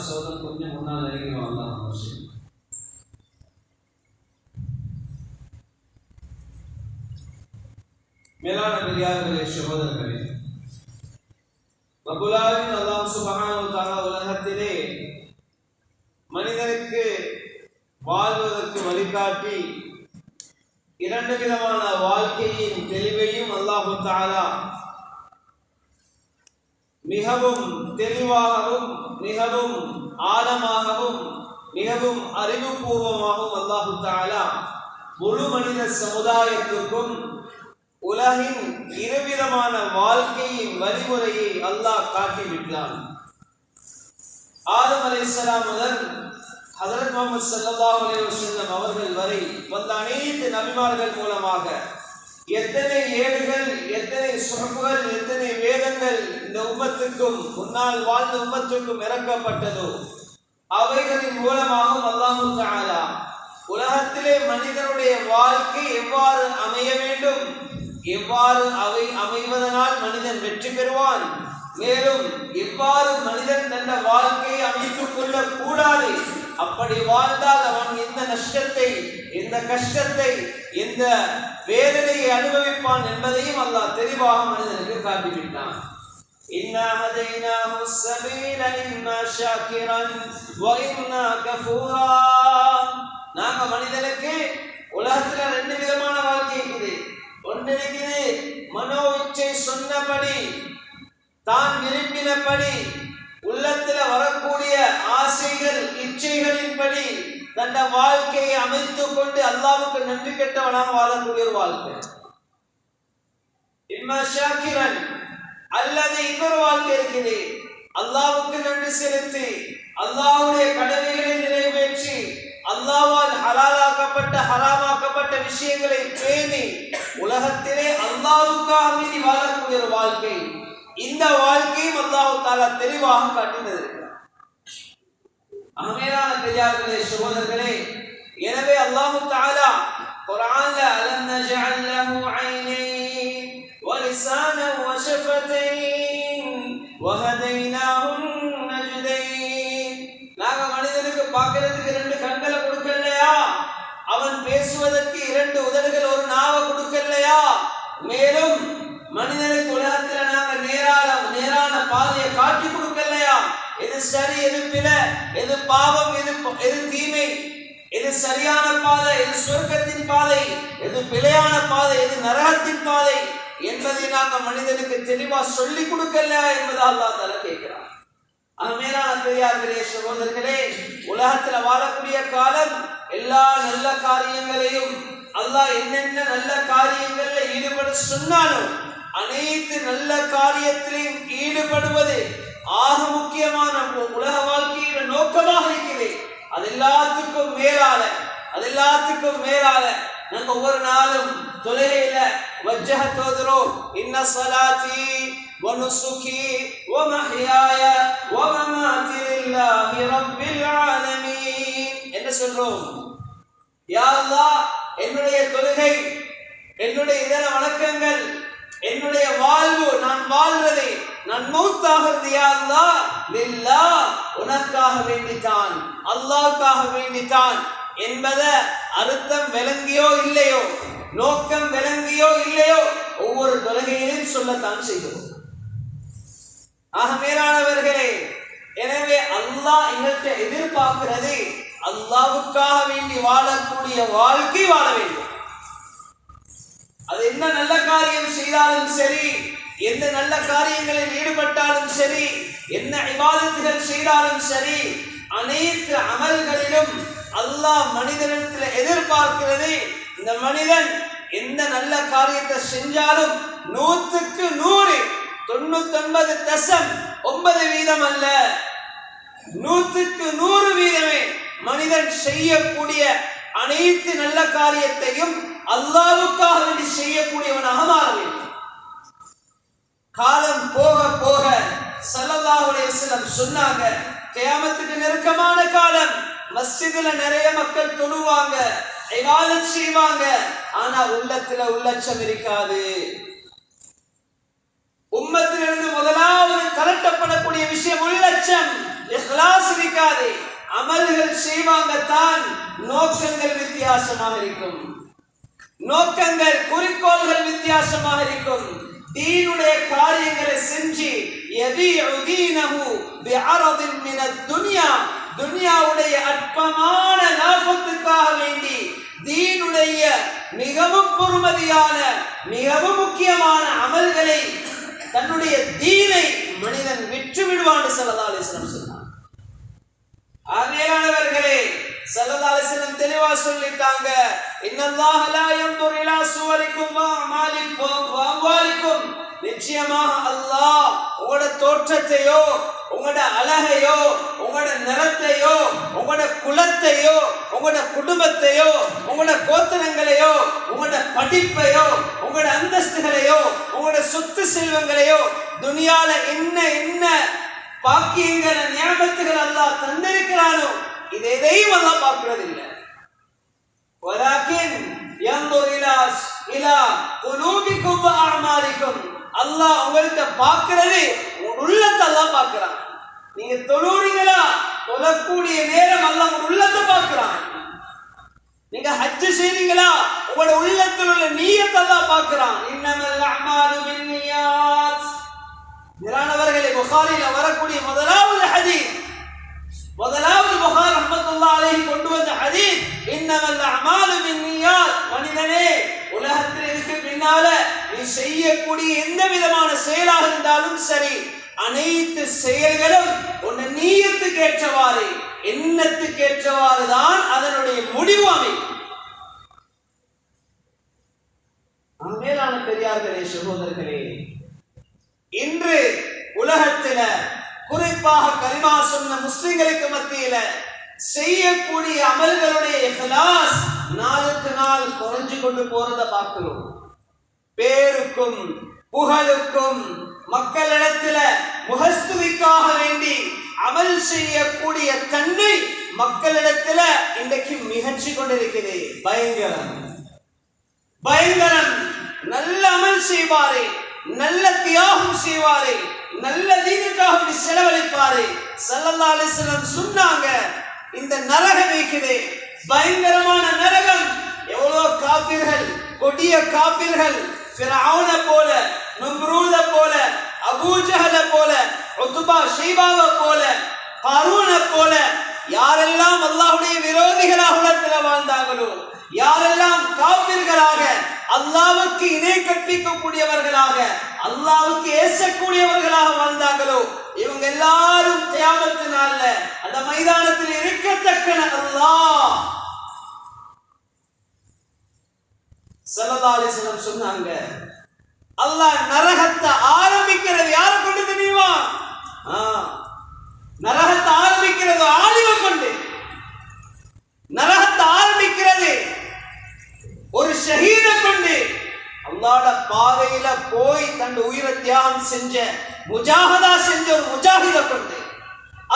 சோதன் கொஞ்சம் முன்னால் நெருங்கி வந்தான் அவசியம். மேலான பெரியார்களே, சகோதரர்களே, ரப்புல் ஆலமீன் அல்லாஹ் சுப்ஹானஹு வ தஆலா உலகத்திலே மனிதனுக்கு வாழ்வதற்கு வழிகாட்டி இரண்டு விதமான வாழ்க்கையின் தெளிவையும் அல்லாஹ் தஆலா மிகவும் தெளிவாகவும் மிகவும் ஆழமாகவும் மிகவும் அறிவுபூர்வமாகவும் அல்லாஹ் தஆலா முழு மனித சமுதாயத்திற்கும் உலகின் இருவிதமான வாழ்க்கையின் வழிமுறையை அல்லாஹ் காட்டிவிட்டான். ஆதம் அலைஹிஸ்ஸலாம் முதல் ஹஜ்ரத் முஹம்மது ஸல்லல்லாஹு அலைஹி வஸல்லம் அவர்கள் வரை வந்த அனைத்து நபிமார்கள் மூலமாக எத்தனை ஏடுகள், எத்தனை சுஹ்ஃபுகள், எத்தனை வேதங்கள் இந்த உம்மத்துக்கும் முன்னால் வாழ்ந்த உம்மத்துக்கும் இறக்கப்பட்டதோ அவைகளின் மூலமாகவும் அல்லாஹ் தஆலா உலகத்திலே மனிதனுடைய வாழ்க்கை எவ்வாறு அமைய வேண்டும், எவ்வாறு அவை அமைவதனால் மனிதன் வெற்றி பெறுவான், மேலும் எவ்வாறு மனிதன் தன் வாழ்க்கையை அமைத்துக் கொள்ள கூடாது, அப்படி வாழ்ந்தால் அவன் எந்த நஷ்டத்தை, எந்த கஷ்டத்தை, எந்த வேதனையை அனுபவிப்பான் என்பதையும் அல்லாஹ் தெளிவாக மனிதனுக்கு காட்டிவிட்டான். இன்னா ஹதைனாஹு ஸபீல இம்மா ஷாக்கிரன் வ இம்மா கஃபூரா. நாங்க மனிதனுக்கு உலகத்துல ரெண்டு விதமான வாழ்க்கை இருக்குது. ஒன்று இருக்குது மனோ இச்சை சொன்னபடி, தான் விரும்பினபடி, உள்ளத்துல வரக்கூடிய ஆசைகள் இச்சைகளின்படி தன் வாழ்க்கையை அமைத்துக் கொண்டு அல்லாஹ்வுக்கு நன்றி கெட்டவனாக வாழக்கூடிய ஒரு வாழ்க்கை. இம்மா ஷாக்கிரன் அல்லது இன்னொரு வாழ்க்கை இருக்குது, அல்லாஹ்வுக்கு நன்றி செலுத்தி அல்லாஹ்வுடைய கடமைகளை நிறைவேற்றி அல்லாஹ்வால் ஹலாலாக்கப்பட்ட ஹராமாக்கப்பட்ட விஷயங்களை பேணி உலகத்திலே அல்லாஹ்வுக்காக வேண்டி வாழக்கூடிய ஒரு வாழ்க்கை. இந்த வாழ்க்கையும் அல்லாஹ் தஆலா தெளிவாக காட்டியிருக்கிறார். அமேரான பெரியார்களே, சகோதரர்களே, எனவே அல்லாஹ் தஆலா குர்ஆன்ல அலம் நஜஅல் லஹு ஐனைன் வ லிசானன் வ ஷஃபதைன் வ ஹதைனாஹு நஜ்தைன். நாங்க மனிதனுக்கு பார்க்கிறதுக்கு ரெண்டு கண்களை கொடுக்கலையா, அவன் பேசுவதற்கு இரண்டு உதடுகள் ஒரு நாவை கொடுக்கலையா, மேலும் மனிதனுக்கு உலகத்துல நாங்க நேரான பாதையை காட்டி கொடுக்கலையா, எது சரி எது பிழை, எது பாவம் எது தீமை, எது சரியான பாதை, எது சொர்க்கத்தின் பாதை, எது பிழையான பாதை, எது நரகத்தின் பாதை என்பதை நாங்க மனிதனுக்கு தெளிவா சொல்லி கொடுக்கலையா என்பதை அல்லாஹ் தஆலா கேட்கிறார். மேலான பெரியார்களே, சகோதரர்களே, உலகத்துல வாழக்கூடிய காலம் எல்லா நல்ல காரியங்களையும் அல்லாஹ் என்னென்ன நல்ல காரியங்கள்ல ஈடுபட சொன்னாலும் அனைத்து நல்ல காரியத்திலையும் ஈடுபடுவது ஆக முக்கியமான உலக வாழ்க்கையோட நோக்கமாக இருக்கிறது. அது எல்லாத்துக்கும் மேலால நாங்க ஒவ்வொரு நாளும் தொழுகையில வஜ்ஜஹ தோதுறோம். இன்ன ஸலாத்தி வ நுசுகி வ மஹ்யாய வ மமாத்தி லில்லாஹி ரப்பில் ஆலமீன் என்ன சொல்றோம்? யா அல்லாஹ், என்னுடைய தொழுகை, என்னுடைய இதர வணக்கங்கள், என்னுடைய வாழ்வு, நான் வாழ்றது, நான் மௌத்தாகிறது யா அல்லாஹ் லில்லாஹ், உனக்காக வேண்டித்தான், அல்லாஹ்வுக்காக வேண்டித்தான் என்பத அர்த்தம் விளங்கியோ இல்லையோ, நோக்கம் விளங்கியோ இல்லையோ, ஒவ்வொரு தொழுகையிலும் சொல்லத்தான் செய்கிறோம். மேலானவர்களே, எனவே அல்லாஹ் எங்கள்கிட்ட எதிர்பார்க்கிறது அல்லாஹ்வுக்காக வேண்டி வாழக்கூடிய வாழ்க்கை வாழ வேண்டும். அது என்ன நல்ல காரியம் செய்தாலும் சரி, எந்த நல்ல காரியங்களில் ஈடுபட்டாலும் சரி, என்ன இபாதத்துகள் செய்தாலும் சரி, அனைத்து அமல்களிலும் அல்லாஹ் மனிதனிடத்தில் எதிர்பார்க்கிறது இந்த மனிதன் எந்த நல்ல காரியத்தை செஞ்சாலும் 100க்கு 100 99.9% அல்ல, 100க்கு 100% மனிதன் செய்யக்கூடிய அனைத்து நல்ல காரியத்தையும் அல்லாஹ்வுக்காக வேண்டி செய்யக்கூடியவனாக மாற வேண்டும். காலம் போக போக ஸல்லல்லாஹு அலைஹி வஸல்லம் சொன்னாங்க, கியாமத்துக்கு நெருக்கமான காலம், மஸ்ஜிதுல நிறைய மக்கள் தொழுவாங்க, இபாதத் செய்வாங்க, ஆனா உள்ளத்துல உள்ளச்சம் இருக்காது. உம்மத்திலிருந்து முதலாவது கலட்டப்படக்கூடிய விஷயம் உள்ளச்சம், இஹ்லாஸ் இருக்க இருக்காது. அமல்கள் செய்வாங்க தான், நோக்கங்கள் வித்தியாசமாக இருக்கும். நோக்கங்கள் குறிக்கோள்கள் வித்தியாசமாக இருக்கும். தீனுடைய காரியங்களை செஞ்சு துன்யாவுடைய அற்பமான லாபத்துக்காக வேண்டி தீனுடைய மிகவும் பொறுமதியான மிகவும் முக்கியமான அமல்களை தன்னுடைய தீனை மனிதன் விற்று விடுவான்னு ஸல்லல்லாஹு அலைஹி வஸல்லம் சொன்னார். ஆகையானவர்களே, ஸல்லல்லாஹு அலைஹி வஸல்லம் தெளிவா சொல்லிட்டாங்க, இன்னல்லாஹ லா யன்துரு இலா சுவரிக்கும் வ அமாலிக்கும் வ அம்வாலிக்கும். நிச்சயமாக அல்லாஹ் உங்களோட தோற்றத்தையோ, உங்களோட அழகையோ, உங்களோட நிறத்தையோ, உங்களோட குலத்தையோ, உங்களோட குடும்பத்தையோ, உங்களோட கோத்திரங்களையோ, உங்களோட படிப்பையோ, உங்களோட அந்தஸ்துகளையோ, உங்களோட சொத்து செல்வங்களையோ, துனியால என்ன என்ன பாக்கியங்களை நியமத்துகள் அல்லாஹ் தந்திருக்கிறானோ இது எதையும் அல்லாஹ் பார்க்கிறது இல்லை. வலாக்கின் யன்துர் இலா குலூபிக்கும் வ அஅமாலிக்கும். அல்லாஹ் உங்கள்கிட்ட பார்க்கிறது உள்ளத்தை அல்லாஹ் பார்க்கிறான். நீங்க தொழுறீங்களா, தொழக்கூடிய நேரம் அல்லாஹ் உங்க உள்ளத்தை பார்க்கிறான். நீங்க ஹஜ் செய்றீங்களா, உங்களோட உள்ளத்தில் உள்ள நிய்யத்தை அல்லாஹ் பார்க்கிறான். இன்னமல் அஅமாலு பின்னியாத். நிரானவர்களே, புகாரில வரக்கூடிய முதலாவது ஹதீஸ், முதலாவது புகார் ரஹ்மத்துல்லாஹி அலைஹி கொண்டு வந்த ஹதீஸ், இன்னமல் அஅமாலு பின்னியாத். மனிதனே, உலகத்தில் இதுக்கு பின்னால நீ செய்யக்கூடிய எந்த விதமான செயலாக இருந்தாலும் சரி, அனைத்து செயல்களும் உன்னை நிய்யத்துக்கு ஏற்றவாறு, எண்ணத்துக்கு ஏற்றவாறு தான் அதனுடைய முடிவு அமையும். மேலான பெரியார்களே, சகோதரர்களே, இன்று உலகத்தில குறிப்பாக கலிமா சொன்ன முஸ்லிம்களுக்கு மத்தியில செய்யக்கூடிய அமல்களுடைய இஹ்லாஸ் நாளுக்கு நாள் குறைஞ்சு கொண்டு போறத பார்க்கிறோம். பேருக்கும் புகழுக்கும் மக்களிடத்துல முகஸ்துதிக்காக வேண்டி அமல் செய்யக்கூடிய தன்மை மக்களிடத்துல இன்றைக்கு மிகச்சி கொண்டிருக்கிறது. பயங்கரம் பயங்கரம். நல்ல அமல் செய்வாரே, நல்ல தியாகம் செய்வாரே, நல்ல தீனுக்காக செலவழிப்பாரே. ஸல்லல்லாஹு அலைஹி வஸல்லம் சொன்னாங்க, இந்த நரகம் இருக்குது, பயங்கரமான நரகம். எவ்வளவு காபிர்கள், கொடிய காபிர்கள், ஃபிரௌன போல, நம்ரூத போல, அபூ ஜஹல போல, உத்பா ஷைபாவ போல, காரூன போல, யாரெல்லாம் அல்லாஹ்வுடைய விரோதிகளாக உலகத்தில் வாழ்ந்தார்களோ, யாரெல்லாம் காபிர்களாக, அல்லாஹ்வுக்கு இணை கற்பிக்கக்கூடியவர்களாக, அல்லாஹ்வுக்கு ஏசக்கூடியவர்களாக வாழ்ந்தார்களோ, இவங்க எல்லாரும் கியாமத் நாள்ல அந்த மைதானத்தில் இருக்கத்தக்கன அல்லாஹ் ஸல்லல்லாஹு அலைஹி வஸல்லம் சொன்னாங்க, அல்லாஹ் நரகத்தை ஆரம்பிக்கிறது யாரை கொண்டு தெரியுமா? நரகத்தை ஆரம்பிக்கிறது ஆலிமை கொண்டு. நரகத்தை ஆரம்பிக்கிறது ஒரு ஷஹீதை கொண்டு. அல்லாஹ்வுடைய பாதையில போய் தன் உயிரை தியாகம் செஞ்ச, முஜாஹதா செஞ்ச ஒரு முஜாஹிதை கொண்டு.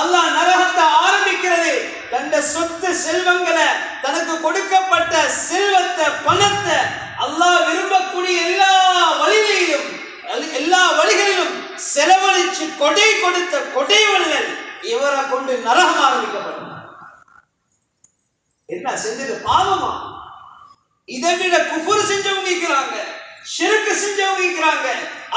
அல்லாஹ் நரகத்தை ஆரம்பிக்கிறது தன் சொத்து செல்வங்களை, தனக்கு கொடுக்கப்பட்ட செல்வத்தை, பணத்தை அல்லாஹ் விரும்பக்கூடிய எல்லா வழிகளிலும், எல்லா வழிகளிலும் செலவழிச்சு கொடை கொடுத்த கொடை வள்ளல் இவரை கொண்டு நரகம் ஆரம்பிக்கப்படும். என்ன செஞ்சது? பாவமா? இதை விட குஃபர் செஞ்சவங்க இருக்கிறாங்க, ஷிர்க் செஞ்சவங்க இருக்கிறாங்க,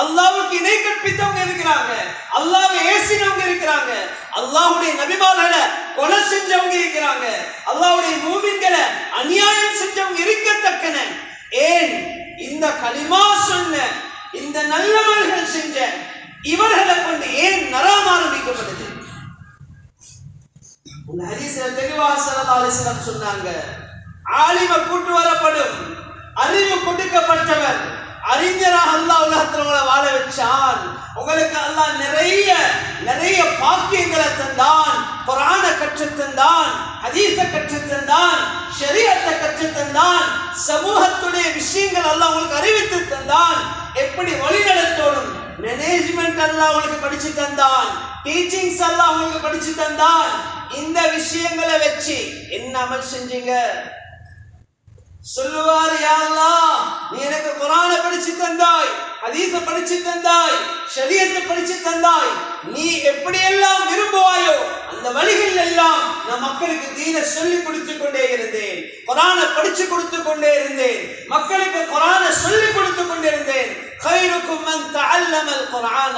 அல்லாஹ்வுக்கு இணை கற்பித்தவங்க இருக்கிறாங்க, அல்லாஹ்வை ஏசினவங்க இருக்கிறாங்க, அல்லாஹ்வுடைய நபிமார்களை கொலை செஞ்சவங்க இருக்கிறாங்க, அல்லாஹ்வுடைய மூமின்களை அநியாயம் செஞ்சவங்க இருக்கத்தக்கன. ஏன் இந்த கலிமா சொன்ன, இந்த நல்லவர்கள் செஞ்ச இவர்களை கொண்டு ஏன் நரகம் ஆரம்பிக்கப்பட்டது? இந்த ஹதீஸ்ல தெளிவாக ஸல்லல்லாஹு அலைஹி வஸல்லம் சொன்னாங்க, ஆலிம கூட்டு வரப்படும், அறிவு கொடுக்கப்பட்டவர், அறிஞராக அல்லாஹ் உலகத்தில் உங்களை வாழ வச்சான். உங்களுக்கு அல்லாஹ் நிறைய நிறைய பாக்கியங்களை தந்தான். குர்ஆனை கற்று தந்தான், ஹதீஸை கற்று தந்தான், ஷரீஅத்தை கற்று தந்தான், சமூகத்துடைய விஷயங்கள் அல்லாஹ் உங்களுக்கு அறிவித்து தந்தான். எப்படி வழி நடத்தணும், மேனேஜ்மெண்ட் அல்லாஹ் உங்களுக்கு படிச்சு தந்தான், டீச்சிங்ஸ் அல்லாஹ் உங்களுக்கு படிச்சு தந்தான். இந்த விஷயங்களை வச்சு என்ன அமல் செஞ்சீங்க? சொல்லுவார், யா அல்லாஹ், நீ எனக்கு குர்ஆனை படிச்சு தந்தாய், ஹதீஸை படிச்சு தந்தாய், ஷரியத்தை படிச்சு தந்தாய். நீ எப்படியெல்லாம் விரும்புவாயோ அந்த வழிகள் எல்லாம் நான் மக்களுக்கு தீனை சொல்லி கொடுத்து கொண்டே இருந்தேன், குர்ஆனை படிச்சு கொடுத்து கொண்டே இருந்தேன், மக்களுக்கு குர்ஆனை சொல்லி கொடுத்து கொண்டே இருந்தேன். خيركم من تعلم القرآن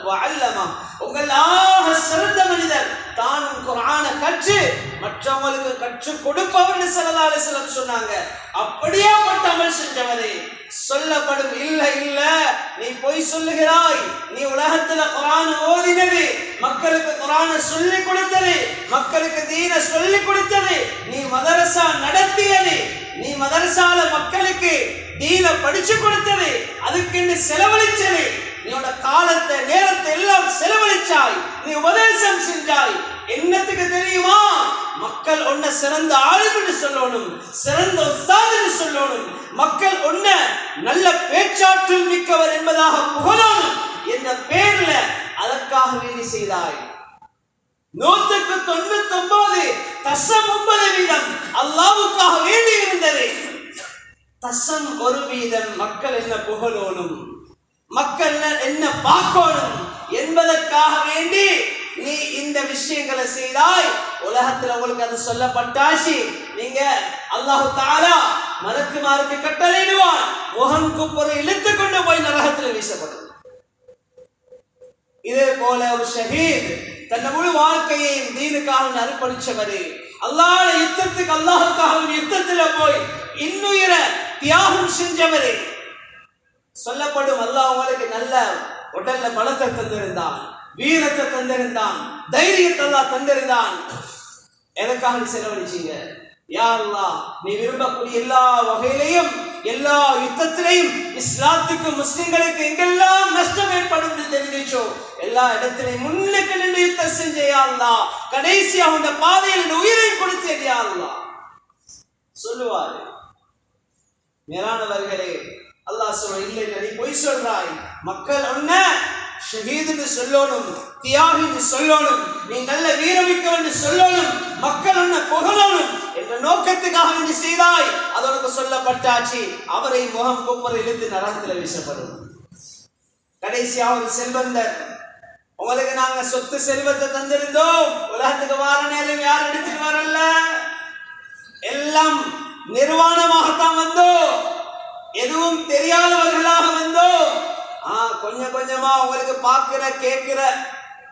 وعلمه. உங்களாக சிறந்த மனிதர் தானும் குர்ஆனை கற்று மற்றவங்களுக்கு கற்றுக் கொடுப்பவர் ஸல்லல்லாஹு அலைஹி வஸல்லம் சொன்னாங்க. அப்படியே பட்ட அமல் செஞ்சவரே சொல்லப்படும். இல்ல இல்ல நீ பொய் சொல்லுகிறாய், நீ உலகத்துல குர்ஆன் ஓதினது, மக்களுக்கு குர்ஆனை சொல்லி கொடுத்தது, மக்களுக்கு தீனை சொல்லி கொடுத்தது, நீ மதரசா நடத்தியது, நீ மதரசால மக்களுக்கு தீனை படிச்சு கொடுத்தது, அதுக்கு நீ செலவழிச்சது, நீயோட காலத்தை நேரத்தை எல்லாம் செலவழிச்சாய், நீ உபதேசம் செஞ்சாய். என்னத்துக்கு தெரியுமா? மக்கள் உன்னை சிறந்த ஆளும் என்று சொல்லணும், சிறந்த உஸ்தாத் என்று சொல்லணும், மக்கள் உன்னை நல்ல பேச்சாற்றல் மிக்கவர் என்பதாக புகழணும் என்ற பேர்ல அதற்காக வேண்டி செய்தாய். 99.9% அல்லாஹ்வுக்காக வேண்டி இருந்தது. 1% மக்கள் என்ன புகழோனும், மக்கள் என்ன பார்க்கணும் என்பதற்காக வேண்டி நீ இந்த விஷயங்களை செய்தாய். உலகத்துல உங்களுக்கு அது சொல்லப்பட்டாச்சு. நீங்க அல்லாஹ் தஆலா மலக்குமாருக்கு கட்டளையிடுவான், முகம் குப்புற இழுத்து கொண்டு போய் நரகத்தில் வீசப்படும். இதே போல ஒரு ஷஹீத் தன் முழு வாழ்க்கையை தீனுக்காக அர்ப்பணிச்சவரே, அல்லாஹ்வுடைய யுத்தத்துக்கு அல்லாஹ்வுக்காக யுத்தத்துல போய் இன்னுயிர தியாகம் செஞ்சவரே சொல்லப்படும். அல்லாஹ் உங்களுக்கு நல்ல உடல்ல பலத்தை தந்திருந்தான், வீரத்தை தந்திருந்தான், தைரியத்தை அல்லாஹ் தந்திருந்தான். எதற்காக செலவழிச்சீங்க? யா அல்லாஹ், நீ விரும்பக்கூடிய எல்லா வகையிலையும் எல்லா யுத்தத்திலையும் இஸ்லாத்துக்கு முஸ்லிம்களுக்கு எங்கெல்லாம் நஷ்டம் ஏற்படும் தெரிஞ்சிச்சோ எல்லா இடத்திலையும் முன்னுக்கு நின்று யுத்தம் செஞ்ச யா அல்லாஹ், கடைசியாக உங்க பாதையில் உயிரை கொடுத்தே யா அல்லாஹ் சொல்லுவாரு. மேலானவர்களே, அல்லாஹ் சொல்ல இல்லை, நீ பொய் சொல்றாய், மக்கள் உன்ன ஷஹீதுன்னு சொல்லணும், தியாகின்னு சொல்லணும், நீ நல்ல வீரமிக்கவன் சொல்லணும், மக்கள் உன்னை புகழணும் என்ற நோக்கத்துக்காக நீ செய்தாய். அது உனக்கு சொல்லப்பட்டாச்சு. அவரை முகம் குப்புற இழுத்து நரகத்தில் வீசப்படும். கடைசியாக ஒரு செல்வந்தர், உங்களுக்கு நாங்க சொத்து செல்வத்தை தந்திருந்தோம், உலகத்துக்கு வார நேரம் யார் எடுத்துட்டு வரல, எல்லாம் நிர்வாணமாகத்தான் வந்தோம், எதுவும் தெரியாதவர்களாக வந்தோம். கொஞ்சம் கொஞ்சமா உங்களுக்கு பார்க்கிற கேட்கிற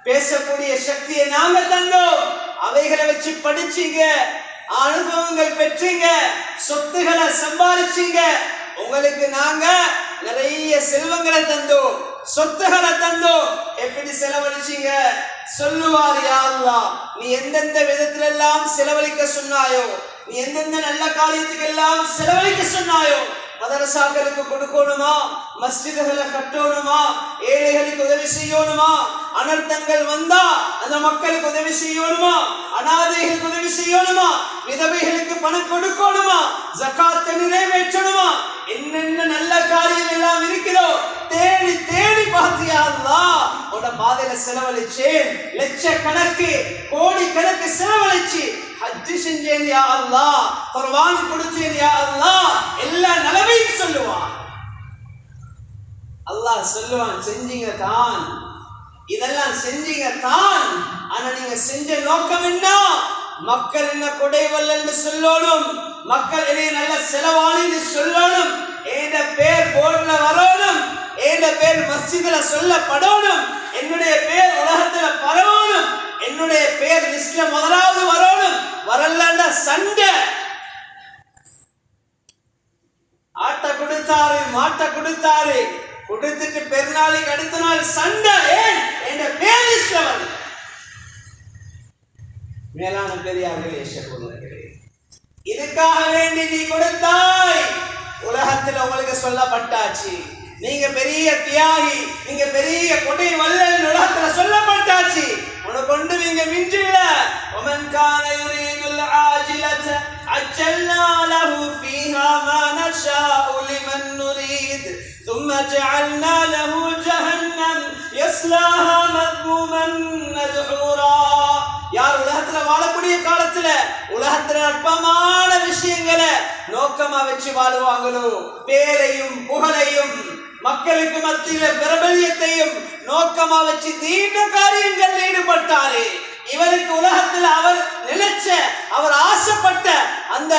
பேசக்கூடிய சக்தியை நாங்க தந்தோம். அவைகளை வச்சு படிச்சீங்க, அனுபவங்கள் பெற்றீங்க, சொத்துக்களை சம்பாதிச்சீங்க. உங்களுக்கு நாங்க நிறைய செல்வங்களை தந்தோம், சொத்துக்களை தந்தோம். எப்படி செலவழிச்சீங்க? சொல்லுவார் யா அல்லாஹ், நீ எந்தெந்த விதத்துல எல்லாம் செலவழிக்க சொன்னாயோ, நீ எந்தெந்த நல்ல காரியத்துக்கு எல்லாம் செலவழிக்க சொன்னாயோ, மதரசாக்களுக்கு கொடுக்கணுமா, மஸ்ஜிதுகளை கட்டணுமா, ஏழைகளுக்கு உதவி செய்யணுமா, அனர்த்தங்கள் வந்தா அந்த மக்களுக்கு உதவி செய்யணுமா, அனாதைகளுக்கு உதவி செய்யணுமா, விதவைகளுக்கு பணம் கொடுக்கணுமா, ஜகாத்தை நிறைவேற்றணுமா, என்னென்ன நல்ல காரியம் எல்லாம் இருக்கிறோ தேடி தேடி பார்த்தியா அல்லாஹ், உன்னோட பாதையில செலவழிச்சேன், லட்சக்கணக்கு கோடி கணக்கு செலவழிச்சு ஹஜ் செஞ்சேன் யா அல்லாஹ், குர்ஆன் கொடுத்தேன் யா அல்லாஹ், எல்லா நலவையும் சொல்லுவான். அல்லாஹ் சொல்லுவான், செஞ்சீங்க தான், இதெல்லாம் செஞ்சீங்க தான். ஆனா நீங்க செஞ்ச நோக்கம் என்ன? மக்கள் என்ன கொடைவல்ல என்று சொல்லணும், மக்கள் என்ன நல்ல செலவாளி சொல்லணும், என்ற பேர் போர்டுல வரணும், என்ற பேர் மஸ்ஜிதுல சொல்லப்படணும், என்னுடைய பேர் உலகத்துல பரவணும், என்னுடைய பேர் லிஸ்ட்ல முதலாவது வரணும். வரலன்னா சண்டை. ஆட்டை கொடுத்தாரு, மாட்டை கொடுத்தாரு, கொடுத்துட்டு பெருநாளைக்கு அடுத்த நாள் சண்டை. ஏன்? என்ற பேர் லிஸ்ட்ல வரல. மேலான பெரியார்களே, சகோதரர்களே, இதுக்காக வேண்டி நீ கொடுத்தாய். உலகத்தில் உங்களுக்கு சொல்லப்பட்டாச்சு, நீங்க பெரிய தியாகி, நீங்க பெரிய கொடை வல்லல் உலகத்துல சொல்லப்பட்டாச்சு. உனக்கு கொண்டு நீங்க மிஞ்சில்ல. ومن كان يريد العاجلة عجلنا له فيها ما نشاء لمن نريد ثم جعلنا له جهنم يصلاها مذموما مدحورا. யார் உலகத்துல வாழக்கூடிய காலத்துல உலகத்துல அற்பமான விஷயங்களை நோக்கமா வச்சு வாழுவாங்களோ, பேரையும் புகழையும் மக்களுக்கு மத்தியில பிரபல்யத்தையும் நோக்கமா வச்சு தீண்ட காரியங்கள் ஈடுபட்டாரு. இவருக்கு உலகத்தில் அவர் நினைச்ச, அவர் ஆசைப்பட்ட அந்த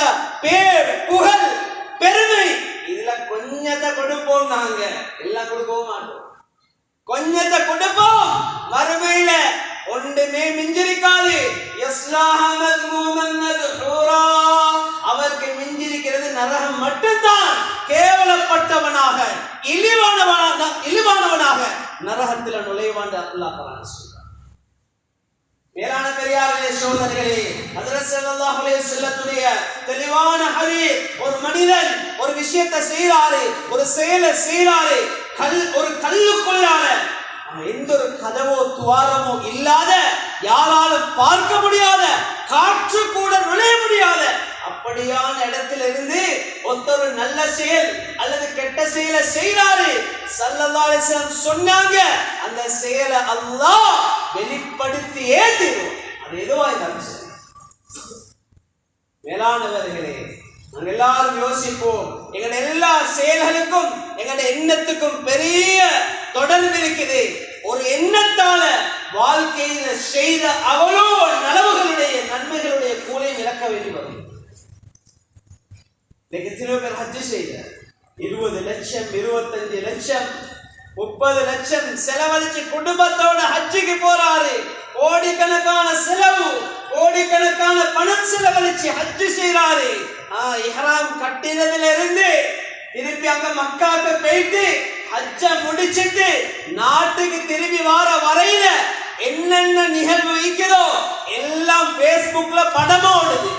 பேர், புகழ், பெருமை, இதுல கொஞ்சத்தை கொடுப்போம். நாங்க எல்லாம் கொடுக்கவும் மாட்டோம், கொஞ்சத்தை கொடுப்போம். மறுமையில ஒன்றுமே மிஞ்சிருக்காது. அவருக்கு மிஞ்சிருக்கிறது நரகம் மட்டும்தான். கேவலப்பட்டவனாக, இழிவானவனாக நரகத்தில் நுழைவான் அல்லாஹ் குர்ஆன் சொல்றார். மேலான பெரியார்களே, சோதனைகளே, ஹஜ்ரத் ஸல்லல்லாஹு அலைஹி வஸல்லத்துடைய தெளிவான ஹதீஸ். ஒரு மனிதன் ஒரு விஷயத்தை செய்றாரு, ஒரு செயலை செய்றாரு, ஒரு கல்லுக்குள்ளான எந்த ஒரு கதவோ துவாரமோ இல்லாத, யாராலும் பார்க்க முடியாத, காற்று கூட நுழைய முடியாத அப்படியான இடத்திலிருந்து ஒருத்தர் நல்ல செயல் அல்லது கெட்ட செயலை செய்றாரு. ஸல்லல்லாஹு அலைஹி வஸல்லம் சொன்னாங்க, அந்த செயலை அல்லாஹ் வெளிப்படுத்தியே தீரும். அது எதுவா இருந்தாலும் சரி. மேலானவர்களே, நாங்கள் எல்லாரும் யோசிப்போம். எங்களுடைய எல்லா செயல்களுக்கும் எங்களுடைய எண்ணத்துக்கும் பெரிய தொடர்பு இருக்குது. ஒரு எண்ணத்தால வாழ்க்கையில செய்த அவ்வளோ நலவுகளுடைய நன்மைகளுடைய கூலையும் இழக்க வேண்டி வரும். எத்தனையோ பேர் ஹஜ் செய்த 20 லட்சம், 25 லட்சம், 30 லட்சம் செலவழிச்சு குடும்பத்தோட ஹஜ்ஜுக்கு போறாரு. கோடிக்கணக்கான செலவு, கோடிக்கணக்கான பணம் செலவழிச்சு ஹஜ் செய்யறாரு. இஹ்ராம் கட்டினதுல இருந்து திருப்பி அங்க மக்காவுக்கு போயிட்டு ஹஜ்ஜ முடிச்சிட்டு நாட்டுக்கு திரும்பி வர வரையில என்னென்ன நிகழ்வு இருக்குதோ எல்லாம் பேஸ்புக்ல படமா ஓடுது.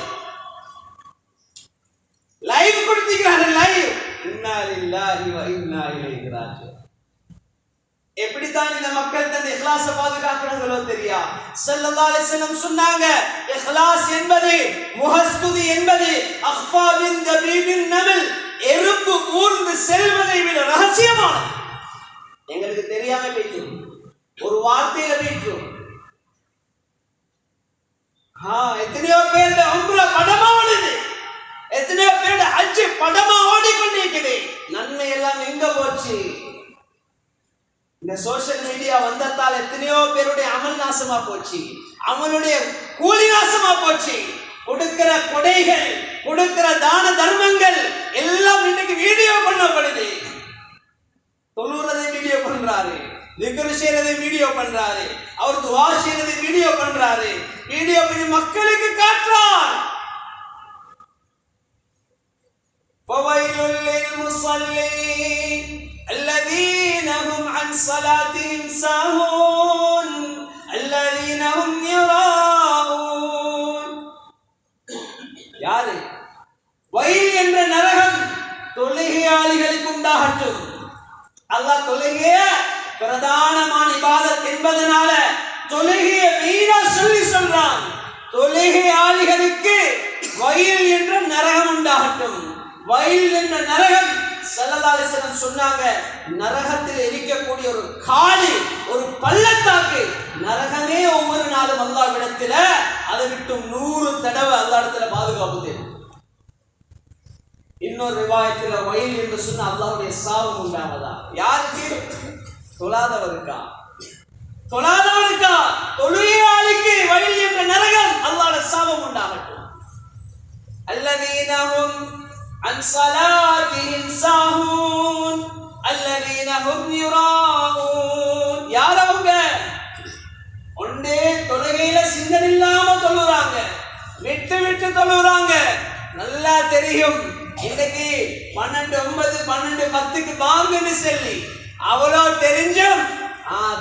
லைவ் கொடுத்திருக்கிறாங்க. லைவ். இன்னா லில்லாஹி வ இன்னா இலைஹி ராஜிஊன். எப்படித்தான் இந்த மக்கள் தன் இஹ்லாஸை பாதுகாக்கணுங்களோ தெரியா. ஸல்லல்லாஹு அலைஹி வஸல்லம் சொன்னாங்க, இஹ்லாஸ் என்பது, முஹஸ்துதி என்பது அஃபா பின் தபீபின் நமல், எறும்பு ஊர்ந்து செல்வதை விட ரகசியமானது. எங்களுக்கு தெரியாம போயிட்டு ஒரு வார்த்தையில போயிட்டு எத்தனையோ பேருடைய உம்ரா படமா ஓடுது, எத்தனையோ பேருடைய ஹஜ் படமா ஓடிக்கொண்டிருக்குது. நன்மை எல்லாம் எங்க போச்சு? இந்த சோசியல் மீடியா வந்ததால் எத்தனையோ பேருடைய அமல் நாசமா போச்சு, அமலுடைய கூலி நாசமா போச்சு. கொடுக்கிற கொடைகள், கொடுக்கிற தான தர்மங்கள் எல்லாம் இன்னைக்கு வீடியோ பண்ணப்படுது. தொழுறதை வீடியோ பண்றாரு, திக்ர் செய்யறதை வீடியோ பண்றாரு, அவர் துஆ செய்யறதை வீடியோ பண்றாரு, வீடியோ பண்ணி மக்களுக்கு காட்டுறார். ஃபவைலுல் லில் முஸல்லீன் الذين هم عن صلاتهم ساهون الذين هم يراءون. யாரு? வயல் என்ற நரகம் தொழுகையாளிகளுக்கு உண்டாகட்டும். அல்லாஹ் தொழுகைய பிரதானமான இபாதத் என்பதனால தொழுகையை மெயினா சொல்றான். தொழுகையாளிகளுக்கு வயல் என்ற நரகம் உண்டாகட்டும். வயல் என்ற நரகம் ஸல்லல்லாஹு அலைஹி வஸல்லம் சொன்னாங்க, நரகத்தில் இருக்கக்கூடிய ஒரு காடு, ஒரு பள்ளத்தாக்கு. நரகமே ஒவ்வொரு நாளும் அல்லாஹ்விடத்துல அதை விட்டு 100 தடவை அல்லாஹ்விடத்துல பாதுகாப்பு தேடும். இன்னொரு ரிவாயத்துல வயல் என்று சொன்ன அல்லாஹ்வுடைய சாபம் உண்டாவதா? யாருக்கு? தொழாதவருக்கா? தொழாதவருக்கா? தொழுகையாளிக்கு வயல் என்ற நரகம், அல்லாஹ்வுடைய சாபம் உண்டாகட்டும். அல்லதீனஹும் عن صلاتهم ساهون الذين هم يراءون. யார் அவங்க? ஒன்றே தொழுகையில சிந்தனை இல்லாம தொழுறாங்க, விட்டு விட்டு தொழுறாங்க. நல்லா தெரியும் இன்னைக்கு 12:09 12:10க்கு வாங்கன்னு சொல்லி அவ்வளோ தெரிஞ்சும்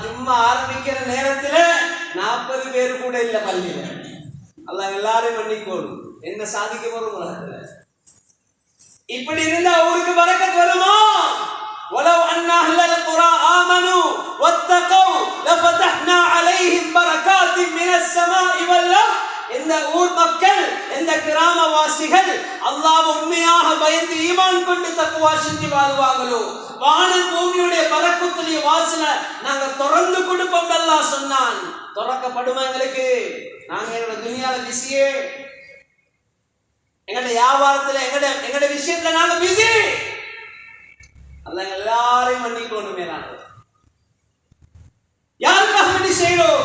ஜும்மா ஆரம்பிக்கிற நேரத்துல 40 பேர் கூட இல்ல பள்ளியில. அல்லாஹ் எல்லாரும் மன்னிக்கோடும். என்ன சாதிக்க போறோம் உலகத்துல? இப்படி இருந்தா ஊருக்கு பரக்கத் வருமா? வலவ் அன்ன அஹ்லல் குரா ஆமனு வத்தகவ் லஃபதஹ்னா அலைஹிம் பரகாத்தின் மினஸ் ஸமாஇ வல் அர்த். இந்த ஊர் மக்கள், இந்த கிராமவாசிகள் அல்லாஹ்வை உண்மையாக பயந்து ஈமான் கொண்டு தக்வா செஞ்சு வாழ்வாங்களோ, வானம் பூமியுடைய பரக்கத்துடைய வாசலை நாங்க திறந்து கொடுப்போம் அல்லாஹ் சொன்னான். திறக்கப்படுமா எங்களுக்கு? நாங்க எங்களோட துனியால பிஸியே, எங்களுடைய வியாபாரத்துல எங்களுடைய விஷயத்துல நாங்க பிஸி. அல்லாஹ் எல்லாரையும் மன்னிக்கணும். மேலானவர் யாருக்காக வேண்டி செய்கிறோம்?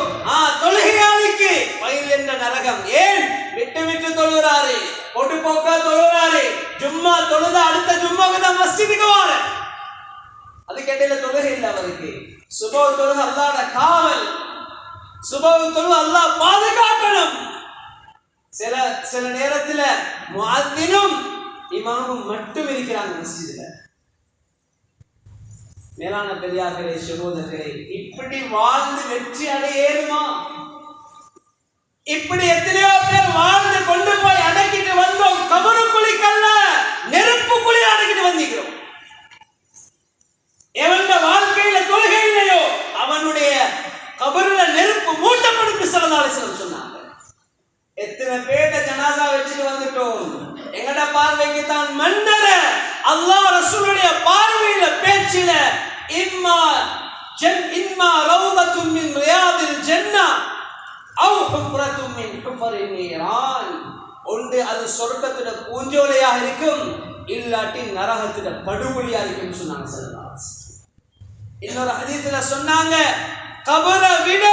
தொழுகையாளிக்கு வயல் என்ற நரகம். ஏன் விட்டு விட்டு தொழுகிறாரு, பொடுபோக்கா தொழுகிறாரு, ஜும்மா தொழுத அடுத்த ஜும்மாவுக்கு தான் மஸ்ஜிதுக்கு வார, அதுக்கு இடையில தொழுகை இல்லை அவருக்கு. சுபஹ் தொழுக அல்லாஹ்ட காவல், சுபஹ் தொழுக அல்லாஹ் பாதுகாக்கணும். சில நேரத்தில் முஅத்தினும் இமாமும் மட்டும் இருக்கிறாங்க மஸ்ஜிதுல. மேலான பெரியார்களே, சகோதரர்களே, இப்படி வாழ்ந்து வெற்றி அடையேறுமா? இப்படி எத்தனையோ பேர் வாழ்ந்து கொண்டு போய் அடக்கிட்டு வந்தோம். கபரு குழிக்கல்ல, நெருப்பு குழி அடக்கிட்டு வந்திருக்கிறோம். எவன் வாழ்க்கையில தொழுகை இல்லையோ அவனுடைய கபருல நெருப்பு மூட்டப்படுத்து ஸல்லல்லாஹு அலைஹி வஸல்லம் சொன்னாங்க. எத்தனை பேட்ட ஜனாசா வச்சுட்டு வந்துட்டோம். எங்கட பார்வைக்கு தான் மன்னர அல்லாஹ் ரசூலுடைய பார்வையில பேச்சில இம்மா ரௌதத்தும் மின் ரியாதில் ஜன்னah அவ் ஹுஃப்ரத்தும் மின் ஹுஃபரின் நீரான். ஒன்று அது சொர்க்கத்துடைய பூஞ்சோலையாக இருக்கும், இல்லாட்டி நரகத்துடைய படுகொலியாக இருக்கும் சொன்னாங்க ஸல்லல்லாஹு அலைஹி வஸல்லம். இன்னொரு ஹதீஸ்ல சொன்னாங்க, கபரை விட